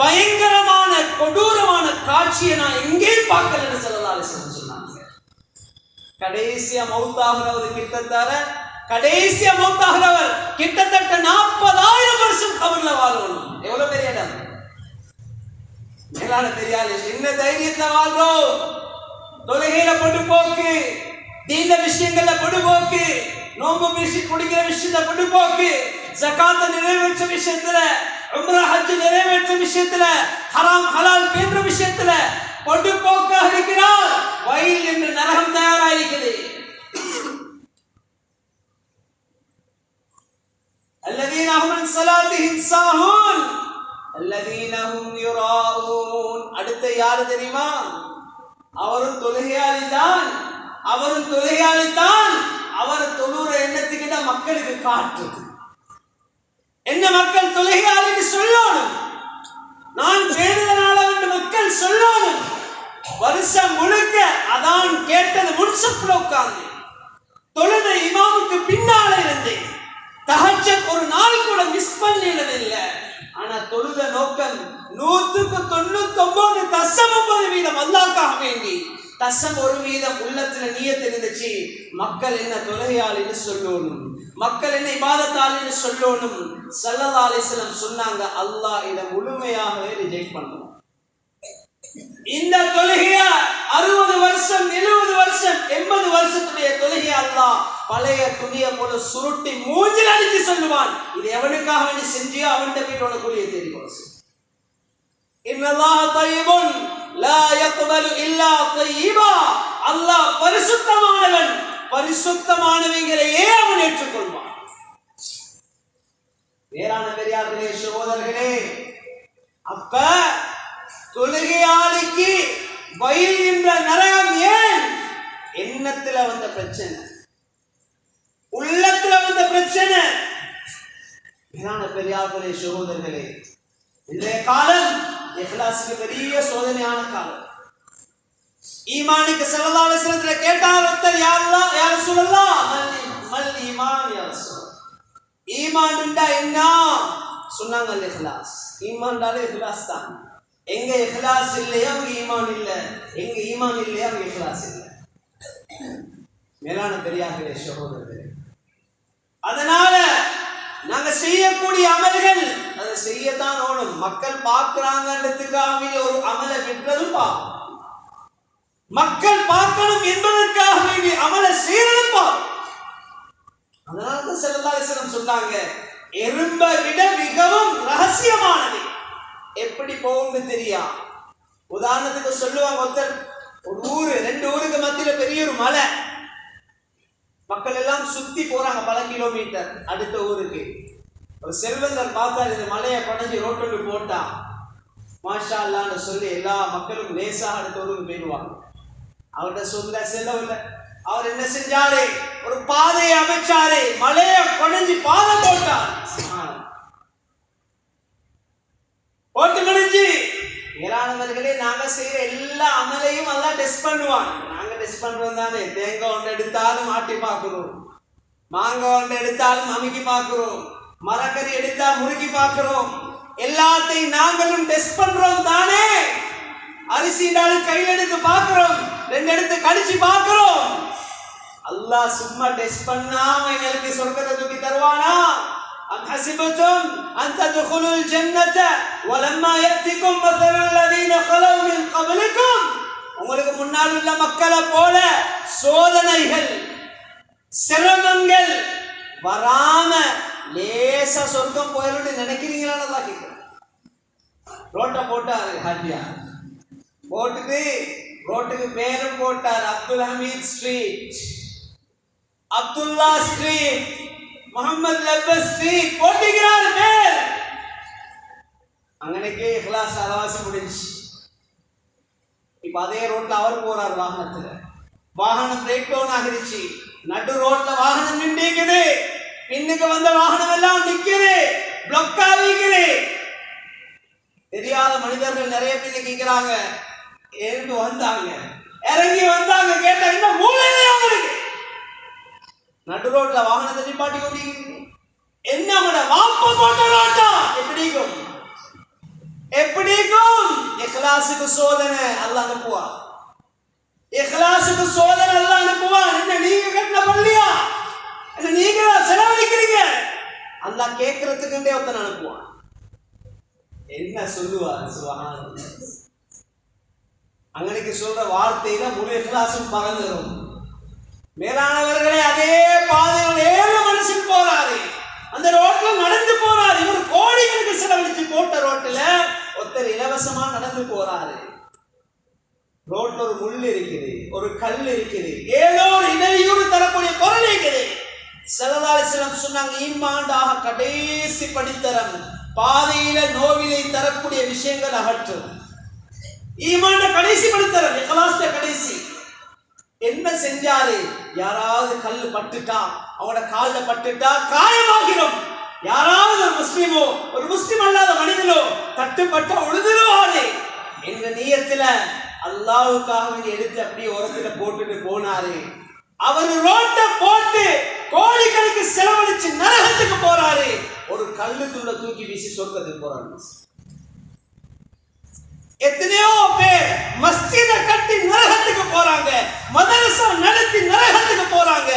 பயங்கரமான கொடூரமான காட்சியை நான் எங்கேயும் பார்க்கலன்னு ஸல்லல்லாஹு அலைஹி வஸல்லம் சொன்னாங்க. கடைசியா மௌத்தாகிறவர் கிட்டத்தட்ட 40,000 வருஷம் கபர்ல வாழணும். எவ்வளவு பெரிய இடம், மேலான பெரியார். என்ன தைரியத்துல வாழ்றோம்? தொழுகையில பொடுபோக்கு, தீன விஷயங்கள்ல பொடுபோக்கு, நோன்பு பேசி குடிக்கிற விஷயத்துல பொடுபோக்கு, ஜகாத்தை நிறைவேற்ற விஷயத்துல, உம்ரா ஹஜ் நிறைவேற்ற விஷயத்துல, ஹராம் ஹலால் பேன்ற விஷயத்துல பொடுபோக்காக இருக்கிறார். வயல் என்று நரகம் தயாராயிருக்கிறது. الذين هم عن صلاتهم ساهون الذين هم يراءون. அடுத்த யாரு தெரியுமா? அவரும் தொழுகையாளி தான். அவர் தொழுற எண்ணத்துக்கிட்ட மக்களுக்கு காட்டுது. என்ன மக்கள் தொழுகையாளின்னு சொல்லணும், நான் பேருதனால என்று மக்கள் சொல்லணும். வருஷம் முழுக்க அதான் கேட்டது முன்சப்ல உட்கார்ந்து தொழுத இமாமுக்கு பின்னால இருந்தேன். தஹஜ்ஜத் ஒரு நாள் கூட மிஸ் பண்ணல. ஆனா தொழுத நோக்கம் 199% அல்லாஹ்க்காக வேண்டி, 1% உள்ளத்துல நியத் இருந்துச்சு. மக்கள் என்ன தொழுகையாளின்னு சொல்லணும், மக்கள் என்ன இபாதத்தாளின்னு சொல்லணும். ஸல்லல்லாஹு அலைஹி வஸல்லம் சொன்னாங்க, அல்லாஹ் இதை முழுமையாகவே ரிஜெக்ட் பண்ணுவான். இந்த தொழுகைய 60 வருஷம் 70 வருஷம் 80 வருஷத்துடைய தொழுகைய அல்லாஹ் பழைய துணியை போல சுருட்டி மூஞ்சில் அடிச்சு சொல்லுவான், இது எவனுக்காக வேண்டி செஞ்சியோ அவன்கிட்ட போயிட்டு உனக்கு கூலியை தேடி போல. இன்னல்லாஹ தய்யிபுன் லா யக்பலு இல்லா தய்யிபா. அல்லாஹ் பரிசுத்தமானவன், பரிசுத்தமானவைகளையே அவன் ஏற்றுக்கொள்வான். வேறான பெரியார்களே, சகோதரர்களே, அப்ப தொழுகையாளிக்கு வயல் என்ற நரகம் ஏன்? எண்ணத்துல வந்த பிரச்சனை, உள்ளத்துல வந்த பிரச்சனை. மேலான பெரியார்களே, சகோதரர்களே, இன்றைய காலம் இஹ்லாஸுக்கு பெரிய சோதனையான காலம். ஈமானுக்கு ஸல்லல்லாஹு அலைஹி வஸல்லம் கேட்டார் ஒருத்தர், யா அல்லாஹ் யா ரசூலல்லாஹ் மல் ஈமான் யா ரசூல், ஈமான் என்ன சொன்னாங்க? இஹ்லாஸ். ஈமான்டாலே இஹ்லாஸ் தான். எங்க இஹ்லாஸ் இல்லையா அங்க ஈமான் இல்ல, எங்க ஈமான் இல்லையா அங்க இஹ்லாஸ் இல்ல. மேலான பெரியார்களே, சகோதரர்களே, அதனால நாங்க செய்யக்கூடிய அமல்கள் அதை செய்யத்தான் ஓடும். மக்கள் பார்க்கிறாங்கன்றதுக்காக ஒரு அமலை விட்டுறதும் பார்க்கும், மக்கள் பார்க்கணும் என்பதற்காக வேண்டிய அமலை செய்யறதும் பார்க்கும். அதனால ஸல்லல்லாஹு அலைஹி வஸல்லம் சொன்னாங்க, எறும்பை விட மிகவும் ரகசியமானது எப்படி போகும்னு தெரியா. உதாரணத்துக்கு சொல்லுவாங்க, ஒருத்தர் ஒரு ஊரு 2 ஊருக்கு மத்தியில பெரிய ஒரு மலை, மக்கள் எல்லாம் சுத்தி போறாங்க பல கிலோமீட்டர் அடுத்த ஊருக்கு. ஒரு செல்வந்தர் பார்த்தார், இந்த மலையை படைஞ்சு ரோட்டோடு போட்டா மாஷா அல்லான்னு சொல்லி எல்லா மக்களும் லேசாக அடுத்த ஊருக்கு போயிடுவாங்க. அவர்கிட்ட சொல்ல செல்லவில்லை. அவர் என்ன செஞ்சாரு? ஒரு பாதையை அமைச்சாரு, மலையை படைஞ்சு பாதை போட்டார். போட்டு முடிஞ்சு ஏராளவர்களே, நாங்க செய்யற எல்லா அமலையும் எல்லாம் டெஸ்ட் பண்ணுவாங்க. நாங்க டெஸ்ட் பண்றோம் தானே, தேங்காய் ஒன்று எடுத்தாலும் ஆட்டி பார்க்கிறோம். மாங்காய் ஒன்று எடுத்தாலும் அமுக்கி பார்க்கிறோம், மரக்கறி எடுத்தா முறுக்கி பார்க்கிறோம். எல்லாத்தையும் நாங்களும் டெஸ்ட் பண்றோம் தானே. அரிசினாலும் கையில் எடுத்து பார்க்கிறோம், 2 எடுத்து கடிச்சு பார்க்கிறோம். அல்லாஹ் சும்மா டெஸ்ட் பண்ணாம எங்களுக்கு சொர்க்கத்தை தூக்கி தருவானா? அம் ஹஸிபதும் அன் தத்குலுல் ஜன்னத வலம்மா யஅதிகும் மஸலுல் லதீன ഖலவு மின் கப்லிகும். உங்களுக்கு முன்னால் உள்ள மக்களை போல சோதனைகள் சிரமங்கள் வராம லேசா சொர்க்கம் போயிடும் நினைக்கிறீங்களா? நல்லா கேட்கிறேன். ரோட்டை போட்டாரு ஹாஜியா, போட்டுட்டு ரோட்டுக்கு பேரும் போட்டார் அப்துல் ஹமீத் ஸ்ட்ரீட், அப்துல்லா ஸ்ட்ரீட், முகமது லப்பஸ் ஸ்ட்ரீட் போட்டுக்கிறார் பேர். அங்கனைக்கே இஹ்லாஸ் அறவாசி முடிஞ்சு. இப்ப அதே ரோட்ல அவர் போறார் வாகனத்துல, வாகனம் பிரேக் டவுன் ஆகிருச்சு, நடு ரோட்ல வாகனம் நின்றுக்குது, பின்னுக்கு வந்த வாகனம் எல்லாம் நிக்குது, பிளாக் ஆகிக்குது. தெரியாத மனிதர்கள் நிறைய பேர் கேட்கிறாங்க, இறங்கி வந்தாங்க, கேட்டா என்ன மூளையிலே அவங்களுக்கு நடு ரோட்ல வாகனத்தை நிப்பாட்டி கொண்டீங்க. என்ன உங்களோட வாப்ப போட்ட ரோட்டா? எப்படிக்கும் இஹ்லாஸுக்கு சோதனை அல்லாஹ் அனுப்புவான். இஹ்லாஸுக்கு சோதனை அல்லாஹ் அனுப்புவான். என்ன நீங்க கட்டின பள்ளியா? என்ன நீங்க செலவழிக்கிறீங்க? அல்லாஹ் கேட்கறதுக்குண்டே ஒருத்தன் அனுப்புவான். என்ன சொல்லுவார்? சுப்ஹானல்லாஹ். அங்கனைக்கு சொல்ற வார்த்தையில முழு இஹ்லாஸும் பறந்துடும். மேலானவர்களே, அதே பாதையில் 7 மனுஷன் போறாரு, அந்த ரோட்ல நடந்து போறாரு. இவர் கோடிகளுக்கு செலவழிச்சு போட்ட ரோட்ல ஒருத்தர் இலவசமா நடந்து போறாரு. ரோட்ல ஒரு முள் இருக்குது, ஒரு கல் இருக்குது, ஏதோ ஒரு இடையூறு தரக்கூடிய பொருள் இருக்குது. ஸல்லல்லாஹு அலைஹி வஸல்லம் சொன்னாங்க, ஈமான்டாக கடைசி படித்தரம் பாதையில நோவிலை தரக்கூடிய விஷயங்கள் அகற்றும். ஈமான்ட கடைசி படித்தரம், இஹ்லாஸ்ட கடைசி. என்ன செஞ்சாரு? யாராவது கல் பட்டுட்டா, அவனோட கால்ல பட்டுட்டா காயமாகிடும். யாராவது ஒரு முஸ்லிமோ ஒரு முஸ்லிம் அல்லாத மனிதனோ தட்டுப்பட்ட உழுதுருவாரு என்ற நியத்துல அல்லாஹ்வுக்காக வேண்டி எடுத்து அப்படியே ஓரத்துல போட்டுட்டு போனாரு. அவர் ரோட்டை போட்டு கோடிகளுக்கு செலவழிச்சு நரகத்துக்கு போறாரு. ஒரு கல்லுக்குள்ள தூக்கி வீசி சொர்க்கத்துக்கு போறாரு. எத்தனையோ பேர் மஸ்ஜித கட்டி நரகத்துக்கு போறாங்க, மதரசா நடத்தி நரகத்துக்கு போறாங்க.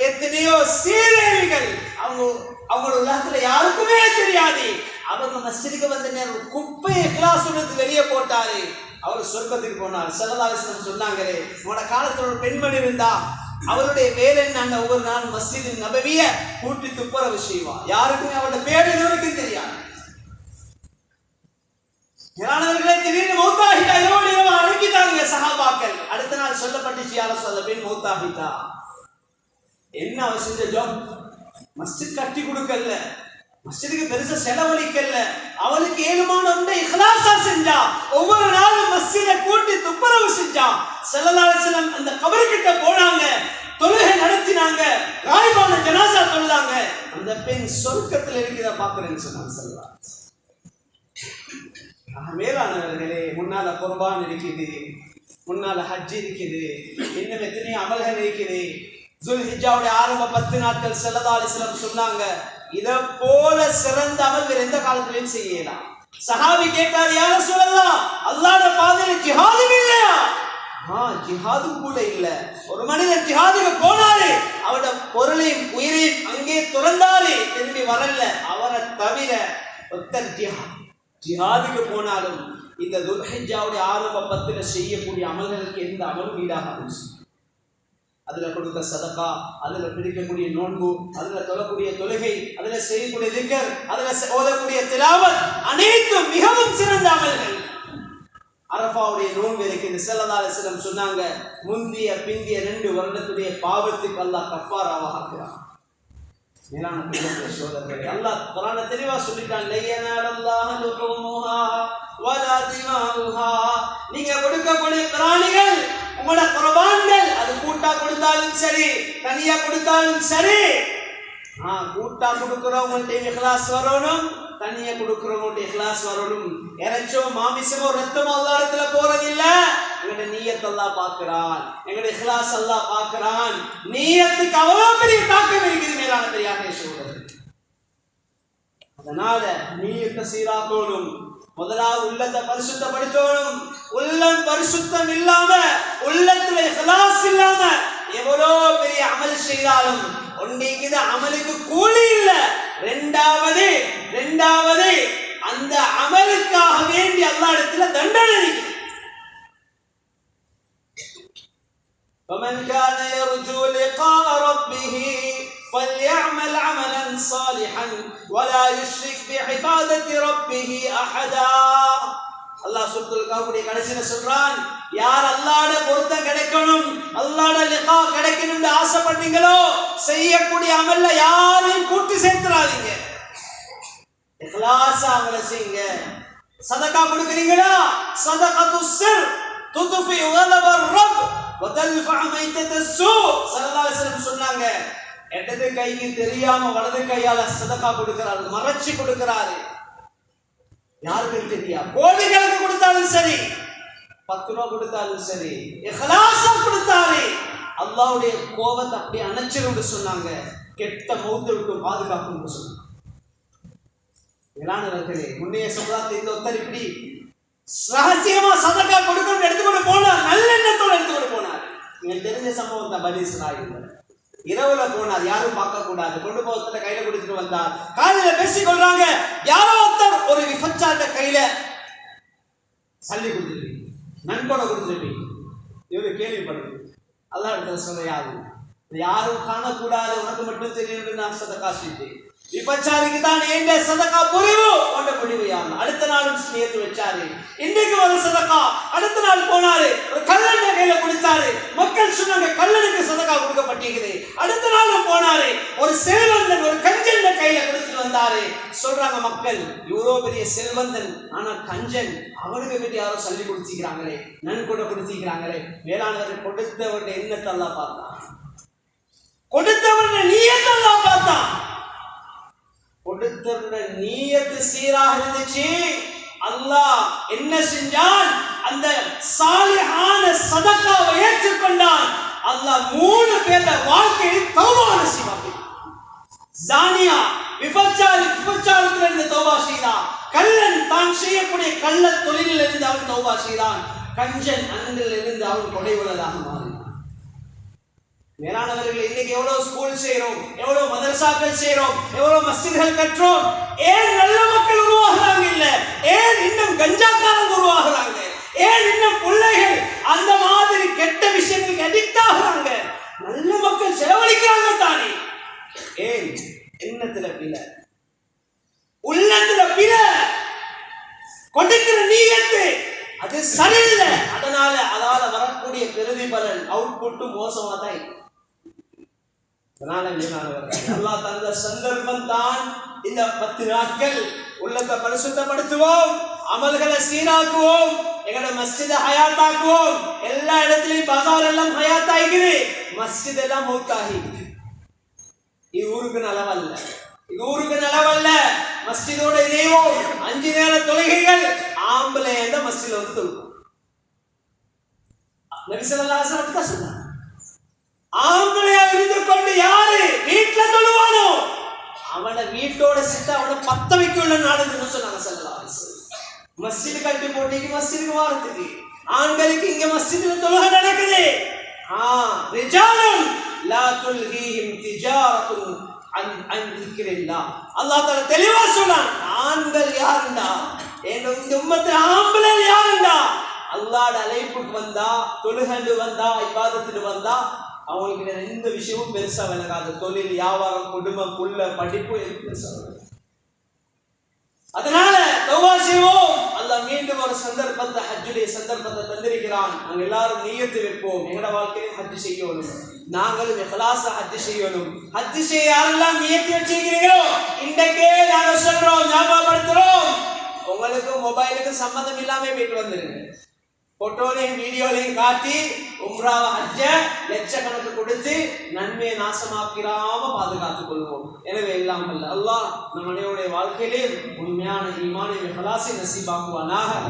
எத்தனையோ சீரழிகள் அவங்களோட உலகத்துல யாருக்குமே தெரியாது. அவங்க மஸ்ஜிதுக்கு வந்த நேரம் குப்பையை இஹ்லாஸ் உணர்ந்து வெளியே போட்டாரு, அவர் சொர்க்கத்துக்கு போனார். ஸல்லல்லாஹு அலைஹி வஸல்லம் சொன்னாங்களே, உங்களோட காலத்துல ஒரு பெண்மணி இருந்தா அவருடைய பேர் என்ன? ஒவ்வொரு நாள் மஸ்ஜித் நபவிய கூட்டி துப்புரவு செய்வா. யாருக்குமே அவரோட பேர் இதுவரைக்கும் தெரியாது. ஞானவர்களே, திடீர்னு மௌத்தாகிட்டா, இரவோடு இரவு அடக்கிட்டாங்க சஹாபாக்கள். அடுத்த நாள் சொல்லப்பட்டுச்சு, யார சொல்ல பெண் மௌத்தாகிட்டா. என்ன அவ செஞ்ச ஜாப்? மஸ்ஜித் கட்டி கொடுக்கல, மஸ்ஜிதுக்கு பெருசா செலவழிக்கல, அவளுக்கு ஏழுமான ஒன்றை இஹ்லாஸா செஞ்சா. ஒவ்வொரு நாளும் மஸ்ஜிதை கூட்டி துப்புரவு செஞ்சா. ஸல்லல்லாஹு அலைஹி வஸல்லம் அந்த கபர்கிட்ட போனாங்க, தொழுகை நடத்தினாங்க, காயிபான ஜனாஸா தொழுதாங்க. அந்த பெண் சொர்க்கத்தில் இருக்கிறத பார்க்கிறேன்னு சொன்னாங்க ஸல்லல்லாஹு அலைஹி வஸல்லம். மேலானவர்களே, முன்னால குர்பான் இருக்குது, முன்னால ஹஜ் இருக்குது, இன்னும் எத்தனையோ அமல்கள் இருக்குது. துல்ஹிஜ்ஜாவுடைய ஆரம்ப 10 நாட்கள் ஸல்லல்லாஹு அலைஹி வஸல்லம் சொன்னாங்க, இத போல சிறந்த அமல் வேற எந்த காலத்திலையும் செய்யலாம். சஹாபி கேட்டார், யா ரசூலல்லாஹ், அல்லாஹ்வுடைய பாதையில ஜிஹாதும் இல்லையா? ஜிஹாதும் கூட இல்ல. ஒரு மனிதன் ஜிஹாதுக்கு போனாரு, அவரோட பொருளையும் உயிரையும் அங்கே துறந்தாரு, திரும்பி வரல. அவரை தவிர ஒருத்தர் ஜிஹாதுக்கு போனாலும் இந்த துல்ஹிஜ்ஜாவுடைய ஆரம்ப 10ல செய்யக்கூடிய அமல்களுக்கு எந்த அமலும் ஈடாகாது. அதுல கொடுத்த சதகா, அதுல பிடிக்கக்கூடிய நோன்பு, அதுல தொழக்கூடிய தொழுகை, அதுல செய்யக்கூடிய திக்ர், அதுல ஓதக்கூடிய திலாவத், அனைத்தும் மிகவும் சிறந்த அமல்கள். அரஃபாவுடைய நோன்பு இருக்குது. ஸல்லல்லாஹு அலைஹி வஸல்லம் சொன்னாங்க, முந்திய பிந்திய 2 வருடத்துடைய பாவத்துக்கு அல்லாஹ் கஃபாராவாக ஆக்குறான். மேலான பெரிய சோதரர்களே, அல்லாஹ் குர்ஆன்ல தெளிவா சொல்லிட்டான், லயனல்லாஹு லுஹூமுஹா வலா திமாஉஹா. நீங்க கொடுக்கக்கூடிய பிராணிகள், உங்களோட குர்பான்கள், அது கூட்டா கொடுத்தாலும் சரி, தனியா கொடுத்தாலும் சரி, கூட்டா கொடுக்கிறவங்கள்ட்ட இஹ்லாஸ் வரணும், தனியா கொடுக்கிறவங்கள்ட்ட இஹ்லாஸ் வரணும். இறைச்சோ மாமிசமோ ரத்தமோ அல்லாஹ்விடத்துல போறதில்ல. எங்களுடைய நியத் அல்லாஹ் பார்க்கிறான், எங்களுடைய இஹ்லாஸ் அல்லாஹ் பார்க்கிறான். நியத்துக்கு அவ்வளவு பெரிய தாக்கம் இருக்குது மேலான பெரியார்களே சகோதரர்களே. அதனால நியத்தை சீராக்கணும். முதலாவது உள்ளத்தை பரிசுத்தப்படுத்தணும். உள்ளம் பரிசுத்தம் இல்லாம, உள்ளத்துல இஹ்லாஸ் இல்லாம எவ்வளவு பெரிய அமல் செய்தாலும் ஒன்றைக்கு அமலுக்கு கூலி இல்ல. ரெண்டாவது அந்த அமலுக்காக வேண்டி அல்லாஹ் இடத்துல தண்டனை. فمن كان يرجو لقاء ربه فليعمل عملا صالحا ولا يشرك بعبادة ربه أحدا. அல்லாஹ் சூரத்துல் கஹ்ஃபுடைய கடைசில சொல்றான், யார் அல்லாஹ்வுடைய பொருத்தம் கிடைக்கணும், அல்லாஹ்வுடைய லிகா கிடைக்கணும்னு ஆசைப்பட்டீங்களோ செய்யக்கூடிய அமல்ல யாரையும் கூட்டி சேர்த்துறாதீங்க. இக்லாஸா அமல செய்யுங்க. சதகா கொடுக்குறீங்களா, சதகத்துஸ் சிர் துத்ஃபி கலப ரப் வ தல்ஃபா மைத்தஸ் சூ. ஸல்லல்லாஹு அலைஹி வஸல்லம் சொன்னாங்க, இடது கைக்கு தெரியாம வலது கையால சதகா கொடுக்கிறாரு, மறைச்சு கொடுக்கிறாரு. யாருக்கு தெரியா, கோடிகளுக்கு கொடுத்தாலும் சரி, 10 ரூபாய் கொடுத்தாலும் சரி, இஹ்லாஸா கொடுத்தாரு, அல்லாஹ்வுடைய கோபத்தை அப்படியே அணைச்சிருன்னு சொன்னாங்க. கெட்ட மௌத்தை விட்டு பாதுகாப்புன்னு சொன்னாங்க. மேலானவர்களே, முன்னைய சமுதாயத்தை இந்த ஒருத்தர் இப்படி ரகசியமா சதகா கொடுக்கணும்னு எடுத்துக்கொண்டு போனார், நல்லெண்ணத்தோடு எடுத்துக்கொண்டு போனார். நீங்கள் தெரிஞ்ச சம்பவம் தான். பனி இஸ்ராயீல் இரவுல போனார், யாரும் பார்க்க கூடாது, கொண்டு போகத்துல கையில கொடுத்துட்டு வந்தார். காலையில பேசிக் கொள்றாங்க, யாரோ ஒருத்தர் ஒரு விபச்சார கையில சல்லி கொடுத்துட்டு நன்கொடை கொடுத்துட்டு இவரு கேள்விப்படுது. அல்லாஹ் இடத்துல சொல்ல, யாரும் காணக்கூடாது, உனக்கு மட்டும் தெரியும், நான் சதகா செஞ்சேன். விபச்சாரிக்கு தான் ஏண்ட சதகா புரிவு கொண்ட முடிவு. அடுத்த நாளும் நியத்து வச்சாரு, இன்னைக்கு ஒரு சதகா. அடுத்த நாள் போனாரு, ஒரு கல்லனை கையில கொடுத்தாரு. மக்கள் சொன்னாங்க, கல்லனுக்கு சதகா கொடுக்கப்பட்டிருக்குது. அடுத்த நாளும் போனாரு, ஒரு செல்வந்தன் ஒரு கஞ்சன் கையில கொடுத்துட்டு வந்தாரு. சொல்றாங்க மக்கள், இவ்வளோ பெரிய செல்வந்தன் ஆனா கஞ்சன், அவனுக்கு பற்றி யாரோ சொல்லி கொடுத்திருக்கிறாங்களே, நன்கொடை கொடுத்திருக்கிறாங்களே. வேளாண்மையை கொடுத்தவருடைய எண்ணத்தை எல்லாம் பார்த்தான், கொடுத்தவருடைய நீயத்தை எல்லாம் பார்த்தான். கொடுத்த நீயத்து சீராக இருந்துச்சு. அல்லாஹ் என்ன செஞ்சான், அந்த சாலிஹான சதகாவை ஏற்றுக்கொண்டான். அல்லாஹ் 3 பேர வாழ்க்கையில் தௌபா நசீபாக்கி. ஜானியா விபச்சாரத்தில் இருந்து தௌபா செய்தான். கள்ளன் தான் செய்யக்கூடிய கள்ள தொழிலில் இருந்து அவன் தௌபா செய்தான். கஞ்சன் அன்றில் இருந்து அவன் கொடை உள்ளதாக மாறினான். மேலானவர்கள், இன்னைக்கு எவ்வளவு ஸ்கூல் செய்யறோம், எவ்வளவு மதரசாக்கள் செய்யறோம், எவ்வளவு மஸ்ஜித்கள் கற்றோம். ஏன் நல்ல மக்கள் உருவாகிறாங்க இல்ல? ஏன் இன்னும் கஞ்சாக்காரங்க உருவாகிறாங்க? ஏன் இன்னும் பிள்ளைகள் அந்த மாதிரி கெட்ட விஷயங்களுக்கு அடிக்ட் ஆகுறாங்க? நல்ல மக்கள் செலவழிக்கிறாங்க தானே. ஏன்? எண்ணத்துல பிழை, உள்ளத்துல பிழை, கொடுக்கிற நீயத்து அது சரியில்லை. அதனால அதால வரக்கூடிய பிரதிபலன் அவுட்புட் மோசமா தான் இருக்கு. அல்லாஹ் தந்த சந்தர்ப்பம் தான் இந்த 10 நாட்கள். உள்ளத்தை பரிசுத்தப்படுத்துவோம், அமல்களை சீராக்குவோம், எங்களோட மஸ்ஜிதை ஹயாத்தாக்குவோம். எல்லா இடத்துலயும் பஜார் எல்லாம் ஹயாத்தாகிக்குது, மஸ்ஜித் எல்லாம் மௌத்தாகி. இது ஊருக்கு நலவல்ல, இது ஊருக்கு நலவல்ல. மஸ்ஜிதோட இணைவோம். 5 நேர தொழுகைகள் ஆம்பளை எந்த மஸ்ஜித்ல வந்து தொழுவோம். நபி ஸல்லல்லாஹு அலைஹி வஸல்லம் சொன்னாங்க, ஆம்பளையா இருந்து கொண்டு யாரு வீட்டுல தொழுவானோ அவனை வீட்டோட சித்த அவனை பத்த வைக்குள்ள நாடுன்னு சொன்னாங்க ஸல்லல்லாஹு அலைஹி வஸல்லம். மஸ்ஜித் கட்டி போட்டிக்கு மஸ்ஜிதுக்கு வாரத்துக்கு ஆண்களுக்கு இங்க மஸ்ஜித்ல தொழுகை நடக்குது. ரிஜாலுன் லா துல்ஹீஹிம் திஜாரத்துன் அன் திக்ரில்லாஹ். அல்லாஹ் தஆலா தெளிவா சொன்னான், ஆண்கள் யாருண்டா, இந்த உம்மத்துல ஆம்பளை யாருண்டா, அல்லாஹ்வுடைய அழைப்புக்கு வந்தா, தொழுகண்டு வந்தா, இபாதத்துக்கு வந்தா அவங்களுக்கு வேற எந்த விஷயமும் பெருசா விளங்காது. தொழில், வியாபாரம், குடும்பம், புள்ள, படிப்பு பெருசா. அதனால தௌபா செய்வோம். அல்லாஹ் மீண்டும் ஒரு சந்தர்ப்பத்தை, ஹஜ்ஜுடைய சந்தர்ப்பத்தை தந்திருக்கிறான். நாங்க எல்லாரும் நியத்து வைப்போம், எங்கட வாழ்க்கையில ஹஜ் செய்யணும், நாங்களும் இஹ்லாஸா ஹஜ் செய்யணும். ஹஜ் செய்ய யாரெல்லாம் நியத்து வச்சிருக்கிறீங்களோ இன்றைக்கே நாங்க சொல்றோம், ஞாபகப்படுத்துறோம், உங்களுக்கு மொபைலுக்கு சம்பந்தம் இல்லாம போயிட்டு வந்துருங்க. போட்டோலையும் வீடியோலையும் காட்டி உம்ராவை ஹஜ்ஜ லட்சக்கணக்கு கொடுத்து நன்மையை நாசமாக்கிறாம பாதுகாத்துக் கொள்வோம். எனவே எல்லாம் அல்ல அல்லாஹ் நம்முடைய வாழ்க்கையிலே உண்மையான ஈமானை இஹ்லாஸை நசீபாக்குவானாக.